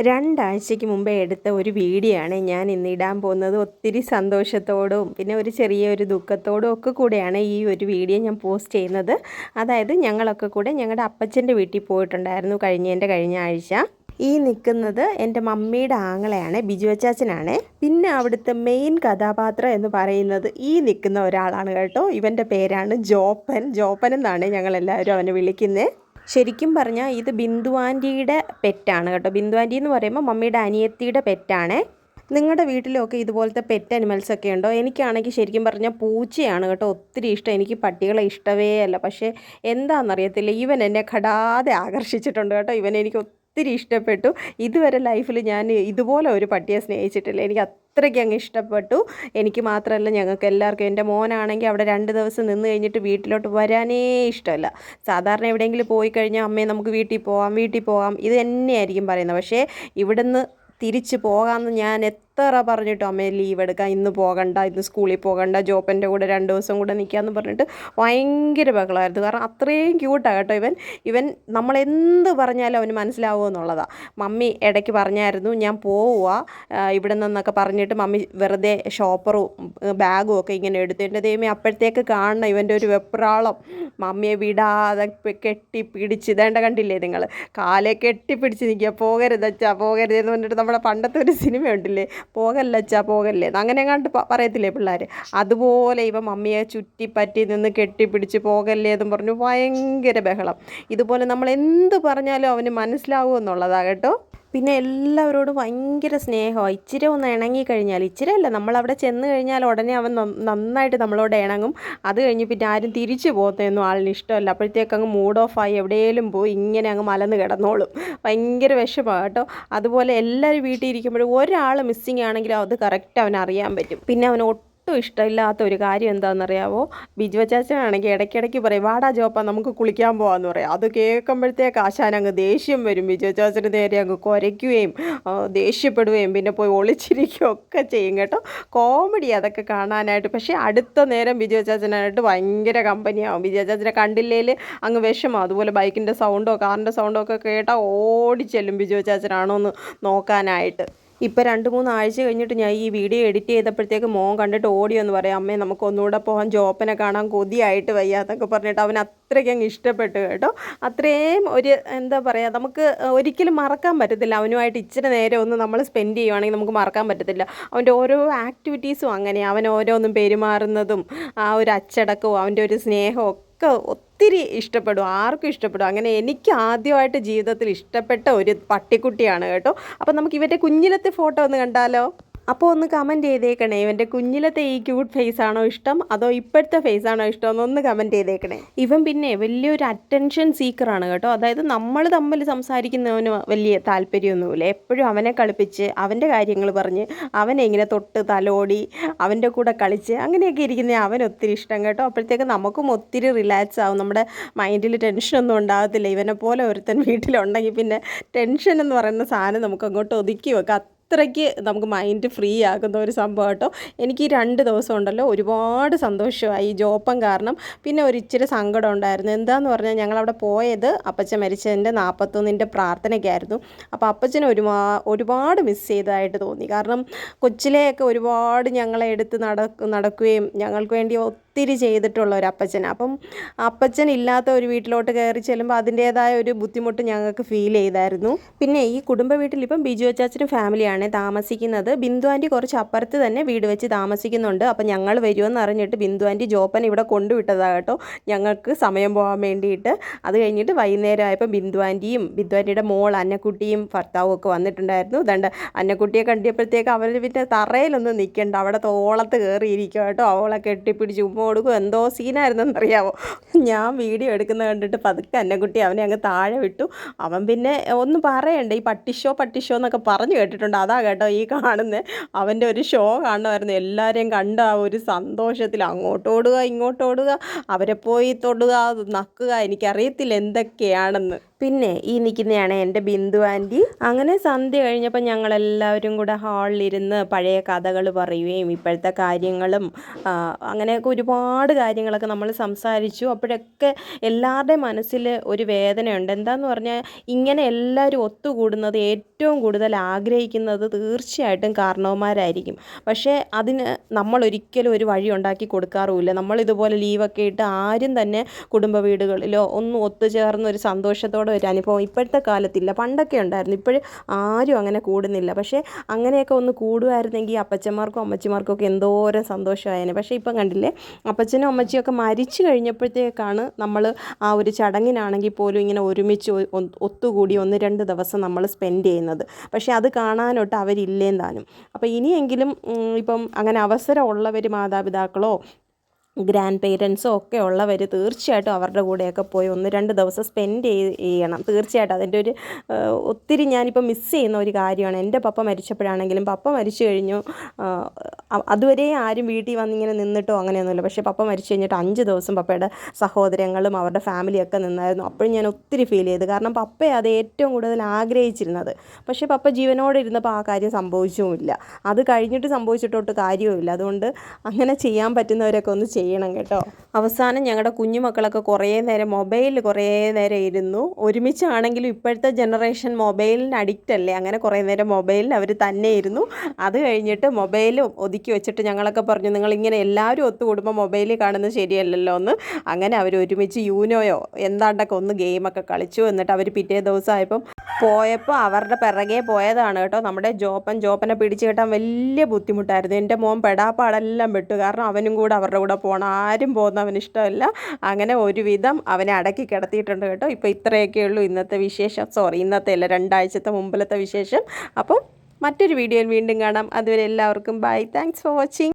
രണ്ടാഴ്ചയ്ക്ക് മുമ്പേ എടുത്ത ഒരു വീഡിയോ ആണ് ഞാൻ ഇന്ന് ഇടാൻ പോകുന്നത്. ഒത്തിരി സന്തോഷത്തോടും പിന്നെ ഒരു ചെറിയൊരു ദുഃഖത്തോടും ഒക്കെ കൂടെയാണ് ഈ ഒരു വീഡിയോ ഞാൻ പോസ്റ്റ് ചെയ്യുന്നത്. അതായത് ഞങ്ങളൊക്കെ കൂടെ ഞങ്ങളുടെ അപ്പച്ചൻ്റെ വീട്ടിൽ പോയിട്ടുണ്ടായിരുന്നു കഴിഞ്ഞ ആഴ്ച. ഈ നിൽക്കുന്നത് എൻ്റെ മമ്മിയുടെ ആങ്ങളെയാണ്, ബിജു അച്ചാച്ചനാണ്. പിന്നെ അവിടുത്തെ മെയിൻ കഥാപാത്രം എന്ന് പറയുന്നത് ഈ നിൽക്കുന്ന ഒരാളാണ് കേട്ടോ. ഇവൻ്റെ പേരാണ് ജോപ്പൻ എന്നാണ് ഞങ്ങളെല്ലാവരും അവനെ വിളിക്കുന്നത്. ശരിക്കും പറഞ്ഞാൽ ഇത് ബിന്ദു ആൻറ്റിയുടെ പെറ്റാണ് കേട്ടോ. ബിന്ദു ആൻറ്റി എന്ന് പറയുമ്പോൾ മമ്മിയുടെ അനിയത്തിയുടെ പെറ്റാണ്. നിങ്ങളുടെ വീട്ടിലൊക്കെ ഇതുപോലത്തെ പെറ്റ് അനിമൽസൊക്കെ ഉണ്ടോ? എനിക്കാണെങ്കിൽ ശരിക്കും പറഞ്ഞാൽ പൂച്ചയാണ് കേട്ടോ ഒത്തിരി ഇഷ്ടം. എനിക്ക് പട്ടികളെ ഇഷ്ടമേ അല്ല. പക്ഷേ എന്താണെന്നറിയത്തില്ല, ഇവൻ എന്നെ കടാതെ ആകർഷിച്ചിട്ടുണ്ട് കേട്ടോ. ഇവനെനിക്ക് ഒത്തിരി ഇഷ്ടപ്പെട്ടു. ഇതുവരെ ലൈഫിൽ ഞാൻ ഇതുപോലെ ഒരു പട്ടിയെ സ്നേഹിച്ചിട്ടില്ല. എനിക്ക് അത്രയ്ക്ക് അങ്ങ് ഇഷ്ടപ്പെട്ടു. എനിക്ക് മാത്രമല്ല, ഞങ്ങൾക്ക് എല്ലാവർക്കും. എൻ്റെ മോനാണെങ്കിൽ അവിടെ 2 ദിവസം നിന്ന് കഴിഞ്ഞിട്ട് വീട്ടിലോട്ട് വരാനേ ഇഷ്ടമല്ല. സാധാരണ എവിടെയെങ്കിലും പോയി കഴിഞ്ഞാൽ അമ്മേ നമുക്ക് വീട്ടിൽ പോകാം ഇത് തന്നെയായിരിക്കും പറയുന്നത്. പക്ഷേ ഇവിടുന്ന് തിരിച്ച് പോകാമെന്ന് ഞാൻ എത്ര പറഞ്ഞിട്ടും അമ്മയെ ലീവ് എടുക്കാം, ഇന്ന് പോകണ്ട, ഇന്ന് സ്കൂളിൽ പോകണ്ട, ജോപ്പൻ്റെ കൂടെ 2 ദിവസം കൂടെ നിൽക്കാമെന്ന് പറഞ്ഞിട്ട് ഭയങ്കര ബഹളമായിരുന്നു. കാരണം അത്രയും ക്യൂട്ടാണ് കേട്ടോ ഇവൻ നമ്മളെന്ത് പറഞ്ഞാലും അവന് മനസ്സിലാവുമെന്നുള്ളതാണ്. മമ്മി ഇടയ്ക്ക് പറഞ്ഞായിരുന്നു ഞാൻ പോവുക ഇവിടെ നിന്നൊക്കെ പറഞ്ഞിട്ട് മമ്മി വെറുതെ ഷോപ്പറും ബാഗും ഒക്കെ ഇങ്ങനെ എടുത്തിട്ട് ദൈവമേ അപ്പോഴത്തേക്ക് കാണണം ഇവൻ്റെ ഒരു വെപ്രാളം. മമ്മിയെ വിടാതെ കെട്ടിപ്പിടിച്ച് ഇതേണ്ട കണ്ടില്ലേ നിങ്ങൾ, കാലെ കെട്ടിപ്പിടിച്ച് നിൽക്കുക, പോകരുതച്ചാ പോകരുതെന്ന് പറഞ്ഞിട്ട് നമ്മുടെ പണ്ടത്തെ ഒരു സിനിമ ഉണ്ടില്ലേ, പോകല്ലച്ചാ പോകല്ലേ, അങ്ങനെ എങ്ങാണ്ട് പറയത്തില്ലേ പിള്ളേർ. അതുപോലെ ഇവ മമ്മിയെ ചുറ്റിപ്പറ്റി നിന്ന് കെട്ടിപ്പിടിച്ച് പോകല്ലേ എന്നും പറഞ്ഞു ഭയങ്കര ബഹളം. ഇതുപോലെ നമ്മൾ എന്ത് പറഞ്ഞാലും അവന് മനസ്സിലാവുമെന്നുള്ളതാണ് കേട്ടോ. പിന്നെ എല്ലാവരോടും ഭയങ്കര സ്നേഹമാണ്. ഇച്ചിരി ഒന്ന് ഇണങ്ങിക്കഴിഞ്ഞാൽ, ഇച്ചിരി അല്ല, നമ്മളവിടെ ചെന്ന് കഴിഞ്ഞാൽ ഉടനെ അവൻ നന്നായിട്ട് നമ്മളോട് ഇണങ്ങും. അത് കഴിഞ്ഞ് പിന്നെ ആരും തിരിച്ചു പോകുന്നതൊന്നും ആളിന് ഇഷ്ടമല്ല. അപ്പോഴത്തേക്ക് അങ്ങ് മൂഡ് ഓഫായി എവിടെയെങ്കിലും പോയി ഇങ്ങനെ അങ്ങ് മലന്ന് കിടന്നോളും. ഭയങ്കര വിഷമമാണ് കേട്ടോ. അതുപോലെ എല്ലാവരും വീട്ടിൽ ഇരിക്കുമ്പോഴും ഒരാൾ മിസ്സിങ് ആണെങ്കിലും അത് കറക്റ്റ് അവനറിയാൻ പറ്റും. പിന്നെ അവൻ ഒട്ടും ഇഷ്ടമില്ലാത്ത ഒരു കാര്യം എന്താണെന്നറിയാമോ, ബിജു അച്ചാച്ചനാണെങ്കിൽ ഇടയ്ക്കിടയ്ക്ക് പറയും വാടാ ജോപ്പ നമുക്ക് കുളിക്കാൻ പോകാമെന്ന് പറയാം. അത് കേൾക്കുമ്പോഴത്തേക്ക് ആശാൻ അങ്ങ് ദേഷ്യം വരും. ബിജു അച്ചാച്ചന് നേരെ അങ്ങ് കുരയ്ക്കുകയും ദേഷ്യപ്പെടുകയും പിന്നെ പോയി ഒളിച്ചിരിക്കുകയും ഒക്കെ ചെയ്യും കേട്ടോ. കോമഡി അതൊക്കെ കാണാനായിട്ട്. പക്ഷേ അടുത്ത നേരം ബിജു അച്ചാച്ചനായിട്ട് ഭയങ്കര കമ്പനിയാവും. ബിജു അച്ചാച്ചനെ കണ്ടില്ലേൽ അങ്ങ് വിഷമം. അതുപോലെ ബൈക്കിൻ്റെ സൗണ്ടോ കാറിൻ്റെ സൗണ്ടോ ഒക്കെ കേട്ടാൽ ഓടിച്ചെല്ലും ബിജു അച്ചാച്ചനാണോ എന്ന് നോക്കാനായിട്ട്. ഇപ്പോൾ 2-3 ആഴ്ച കഴിഞ്ഞിട്ട് ഞാൻ ഈ വീഡിയോ എഡിറ്റ് ചെയ്തപ്പോഴത്തേക്ക് മോൻ കണ്ടിട്ട് ഓടിയെന്ന് പറയാം, അമ്മേ നമുക്ക് ഒന്നുകൂടെ പോകാൻ, ജോപ്പനെ കാണാൻ കൊതിയായിട്ട് വയ്യാന്നൊക്കെ പറഞ്ഞിട്ട് അവൻ അത്രയ്ക്ക് അങ്ങ് ഇഷ്ടപ്പെട്ടു കേട്ടോ. അത്രയും ഒരു എന്താ പറയുക, നമുക്ക് ഒരിക്കലും മറക്കാൻ പറ്റത്തില്ല. അവനുമായിട്ട് ഇച്ചിരി നേരം ഒന്ന് നമ്മൾ സ്പെൻഡ് ചെയ്യുവാണെങ്കിൽ നമുക്ക് മറക്കാൻ പറ്റത്തില്ല. അവൻ്റെ ഓരോ ആക്ടിവിറ്റീസും അങ്ങനെ, അവൻ ഓരോന്നും പെരുമാറുന്നതും ആ ഒരു അച്ചടക്കവും അവൻ്റെ ഒരു സ്നേഹവും ഒക്കെ ഒത്തിരി ഇഷ്ടപ്പെടും, ആർക്കും ഇഷ്ടപ്പെടും. അങ്ങനെ എനിക്ക് ആദ്യമായിട്ട് ജീവിതത്തിൽ ഇഷ്ടപ്പെട്ട ഒരു പട്ടിക്കുട്ടിയാണ് കേട്ടോ. അപ്പം നമുക്ക് ഇവൻ്റെ കുഞ്ഞിലത്തെ ഫോട്ടോ ഒന്ന് കണ്ടാലോ? അപ്പോൾ ഒന്ന് കമൻറ്റ് ചെയ്തേക്കണേ, ഇവൻ്റെ കുഞ്ഞിലത്തെ ഈ ക്യൂട്ട് ഫേസ് ആണോ ഇഷ്ടം അതോ ഇപ്പോഴത്തെ ഫേസ് ആണോ ഇഷ്ടം എന്നൊന്ന് കമൻറ്റ് ചെയ്തേക്കണേ. ഇവൻ പിന്നെ വലിയൊരു അറ്റൻഷൻ സീക്കറാണ് കേട്ടോ. അതായത് നമ്മൾ തമ്മിൽ സംസാരിക്കുന്നവന് വലിയ താല്പര്യമൊന്നുമില്ല. എപ്പോഴും അവനെ കളിപ്പിച്ച് അവൻ്റെ കാര്യങ്ങൾ പറഞ്ഞ് അവനെ ഇങ്ങനെ തൊട്ട് തലോടി അവൻ്റെ കൂടെ കളിച്ച് അങ്ങനെയൊക്കെ ഇരിക്കുന്ന അവന് ഒത്തിരി ഇഷ്ടം കേട്ടോ. അപ്പോഴത്തേക്ക് നമുക്കും ഒത്തിരി റിലാക്സ് ആവും, നമ്മുടെ മൈൻഡിൽ ടെൻഷനൊന്നും ഉണ്ടാകത്തില്ല. ഇവനെ പോലെ ഒരുത്തൻ വീട്ടിലുണ്ടെങ്കിൽ പിന്നെ ടെൻഷൻ എന്ന് പറയുന്ന സാധനം നമുക്ക് അങ്ങോട്ട് ഒതുക്കി വെക്കാം. അത്രയ്ക്ക് നമുക്ക് മൈൻഡ് ഫ്രീ ആകുന്ന ഒരു സംഭവം കേട്ടോ. എനിക്ക് ഈ 2 ദിവസം ഉണ്ടല്ലോ ഒരുപാട് സന്തോഷമായി ജോപ്പൻ കാരണം. പിന്നെ ഒരു ഇച്ചിരി സങ്കടം ഉണ്ടായിരുന്നു. എന്താണെന്ന് പറഞ്ഞാൽ ഞങ്ങളവിടെ പോയത് അപ്പച്ചൻ മരിച്ചതിൻ്റെ 41ൻ്റെ പ്രാർത്ഥനയ്ക്കായിരുന്നു. അപ്പോൾ അപ്പച്ചനെ ഒരുപാട് മിസ് ചെയ്തതായിട്ട് തോന്നി. കാരണം കൊച്ചിലെയൊക്കെ ഒരുപാട് ഞങ്ങളെ എടുത്ത് നടക്കുകയും ഞങ്ങൾക്ക് വേണ്ടി ഒത്തിരി ചെയ്തിട്ടുള്ള ഒരു അപ്പച്ചനാണ്. അപ്പം അപ്പച്ചൻ ഇല്ലാത്ത ഒരു വീട്ടിലോട്ട് കയറി ചെല്ലുമ്പോൾ അതിൻ്റേതായ ഒരു ബുദ്ധിമുട്ട് ഞങ്ങൾക്ക് ഫീൽ ചെയ്തായിരുന്നു. പിന്നെ ഈ കുടുംബ വീട്ടിൽ ഇപ്പം ബിജു അച്ചാച്ചനും ഫാമിലിയാണ് താമസിക്കുന്നത്. ബിന്ദു ആൻറ്റി കുറച്ച് അപ്പുറത്ത് തന്നെ വീട് വെച്ച് താമസിക്കുന്നുണ്ട്. അപ്പം ഞങ്ങൾ വരുമെന്ന് അറിഞ്ഞിട്ട് ബിന്ദു ആൻറ്റി ജോപ്പൻ ഇവിടെ കൊണ്ടുവിട്ടതാണ് കേട്ടോ, ഞങ്ങൾക്ക് സമയം പോകാൻ വേണ്ടിയിട്ട്. അത് കഴിഞ്ഞിട്ട് വൈകുന്നേരം ആയപ്പോൾ ബിന്ദു ആൻറ്റിയുടെ മോൾ അന്നക്കുട്ടിയും ഭർത്താവും ഒക്കെ വന്നിട്ടുണ്ടായിരുന്നു. അതുകൊണ്ട് അന്നക്കുട്ടിയെ കണ്ടിയപ്പോഴത്തേക്ക് അവർ പിന്നെ തറയിലൊന്നും നിൽക്കണ്ട, അവിടെ തോളത്ത് കയറിയിരിക്കുക കേട്ടോ. അവളെ കെട്ടിപ്പിടിച്ച് ഉമ്മ കൊടുക്കും. എന്തോ സീനായിരുന്നെന്നറിയാമോ. ഞാൻ വീഡിയോ എടുക്കുന്ന കണ്ടിട്ട് പതുക്കെ അന്നക്കുട്ടി അവനെ അങ്ങ് താഴെ വിട്ടു. അവൻ പിന്നെ ഒന്നും പറയണ്ട, ഈ പട്ടിഷോ എന്നൊക്കെ പറഞ്ഞു കേട്ടിട്ടുണ്ട്. അതാ കേട്ടോ ഈ കാണുന്നത്. അവൻ്റെ ഒരു ഷോ കാണുമായിരുന്നു. എല്ലാവരെയും കണ്ട ആ ഒരു സന്തോഷത്തിൽ അങ്ങോട്ടോടുക ഇങ്ങോട്ടോടുക, അവരെ പോയി തൊടുക നക്കുക, എനിക്കറിയത്തില്ല എന്തൊക്കെയാണെന്ന്. പിന്നെ ഈ നിൽക്കുന്നതാണ് എൻ്റെ ബിന്ദു ആൻറ്റി. അങ്ങനെ സന്ധ്യ കഴിഞ്ഞപ്പോൾ ഞങ്ങളെല്ലാവരും കൂടെ ഹാളിലിരുന്ന് പഴയ കഥകൾ പറയുകയും ഇപ്പോഴത്തെ കാര്യങ്ങളും അങ്ങനെയൊക്കെ ഒരുപാട് കാര്യങ്ങളൊക്കെ നമ്മൾ സംസാരിച്ചു. അപ്പോഴൊക്കെ എല്ലാവരുടെയും മനസ്സിൽ ഒരു വേദനയുണ്ട്. എന്താണെന്ന് പറഞ്ഞാൽ ഇങ്ങനെ എല്ലാവരും ഒത്തുകൂടുന്നത് ഏറ്റവും കൂടുതൽ ആഗ്രഹിക്കുന്നത് തീർച്ചയായിട്ടും കാരണവന്മാരായിരിക്കും. പക്ഷേ അതിന് നമ്മളൊരിക്കലും ഒരു വഴി ഉണ്ടാക്കി കൊടുക്കാറുമില്ല. നമ്മളിതുപോലെ ലീവൊക്കെ ഇട്ട് ആരും തന്നെ കുടുംബ വീടുകളിലോ ഒന്നും ഒത്തുചേർന്ന് ഒരു സന്തോഷത്തോടെ ഒരു അനുഭവം ഇപ്പോഴത്തെ കാലത്തില്ല. പണ്ടൊക്കെ ഉണ്ടായിരുന്നു, ഇപ്പോഴും ആരും അങ്ങനെ കൂടുന്നില്ല. പക്ഷേ അങ്ങനെയൊക്കെ ഒന്ന് കൂടുമായിരുന്നെങ്കിൽ അപ്പച്ചന്മാർക്കും അമ്മച്ചിമാർക്കും ഒക്കെ എന്തോരം സന്തോഷമായേനെ. പക്ഷേ ഇപ്പം കണ്ടില്ലേ, അപ്പച്ചനും അമ്മച്ചിയൊക്കെ മരിച്ചു കഴിഞ്ഞപ്പോഴത്തേക്കാണ് നമ്മൾ ആ ഒരു ചടങ്ങിനാണെങ്കിൽ പോലും ഇങ്ങനെ ഒരുമിച്ച് ഒത്തുകൂടി 1-2 ദിവസം നമ്മൾ സ്പെൻഡ് ചെയ്യുന്നത്. പക്ഷേ അത് കാണാനൊട്ട് അവരില്ലേം താനും. അപ്പോൾ ഇനിയെങ്കിലും ഇപ്പം അങ്ങനെ അവസരമുള്ളവർ മാതാപിതാക്കളോ ഗ്രാൻഡ് പേരൻസോ ഒക്കെ ഉള്ളവർ തീർച്ചയായിട്ടും അവരുടെ കൂടെയൊക്കെ പോയി 1-2 ദിവസം സ്പെൻഡ് ചെയ്യണം. തീർച്ചയായിട്ടും അതിൻ്റെ ഒരു ഒത്തിരി ഞാനിപ്പോൾ മിസ്സ് ചെയ്യുന്ന ഒരു കാര്യമാണ്. എൻ്റെ പപ്പ മരിച്ചപ്പോഴാണെങ്കിലും, പപ്പ മരിച്ചു കഴിഞ്ഞു അതുവരെ ആരും വീട്ടിൽ വന്നിങ്ങനെ നിന്നിട്ടോ അങ്ങനെയൊന്നുമില്ല. പക്ഷേ പപ്പ മരിച്ചു കഴിഞ്ഞിട്ട് 5 ദിവസം പപ്പയുടെ സഹോദരങ്ങളും അവരുടെ ഫാമിലിയൊക്കെ നിന്നായിരുന്നു. അപ്പോഴും ഞാൻ ഒത്തിരി ഫീൽ ചെയ്തു. കാരണം പപ്പയെ അത് ഏറ്റവും കൂടുതൽ ആഗ്രഹിച്ചിരുന്നത്. പക്ഷേ പപ്പ ജീവനോടെ ഇരുന്നപ്പോൾ ആ കാര്യം സംഭവിച്ചുമില്ല. അത് കഴിഞ്ഞിട്ട് സംഭവിച്ചിട്ടോട്ട് കാര്യവുമില്ല. അതുകൊണ്ട് അങ്ങനെ ചെയ്യാൻ പറ്റുന്നവരൊക്കെ ഒന്ന് ചെയ്യണം കേട്ടോ. അവസാനം ഞങ്ങളുടെ കുഞ്ഞുമക്കളൊക്കെ കുറേ നേരം ഇരുന്നു. ഒരുമിച്ചാണെങ്കിലും ഇപ്പോഴത്തെ ജനറേഷൻ മൊബൈലിന് അഡിക്റ്റ് അല്ലേ. അങ്ങനെ കുറേ നേരം മൊബൈലിൽ അവർ തന്നെ ഇരുന്നു. അത് കഴിഞ്ഞിട്ട് മൊബൈലും ഒതുക്കി വെച്ചിട്ട് ഞങ്ങളൊക്കെ പറഞ്ഞു, നിങ്ങളിങ്ങനെ എല്ലാവരും ഒത്തുകൂടുമ്പോൾ മൊബൈലിൽ കാണുന്നത് ശരിയല്ലല്ലോ എന്ന്. അങ്ങനെ അവർ ഒരുമിച്ച് യൂനോയോ എന്താണ്ടൊക്കെ ഒന്ന് ഗെയിമൊക്കെ കളിച്ചു. എന്നിട്ട് അവർ പിറ്റേ ദിവസമായപ്പം പോയപ്പോൾ അവരുടെ പിറകെ പോയതാണ് കേട്ടോ. നമ്മുടെ ജോപ്പനെ പിടിച്ച് കെട്ടാൻ വലിയ ബുദ്ധിമുട്ടായിരുന്നു. എൻ്റെ മോൻ പെടാപ്പാടെല്ലാം വിട്ടു. കാരണം അവനും കൂടെ അവരുടെ കൂടെ പോകണം. ആരും പോകുന്ന അവന് ഇഷ്ടമല്ല. അങ്ങനെ ഒരുവിധം അവനെ അടക്കി കിടത്തിയിട്ടുണ്ട് കേട്ടോ. ഇപ്പോൾ ഇത്രയൊക്കെ ഉള്ളൂ ഇന്നത്തെ വിശേഷം. ഇന്നത്തെ അല്ല, 2 ആഴ്ചത്തെ മുമ്പിലത്തെ വിശേഷം. അപ്പം മറ്റൊരു വീഡിയോയിൽ വീണ്ടും കാണാം. അതുവരെ എല്ലാവർക്കും ബൈ. Thanks for watching.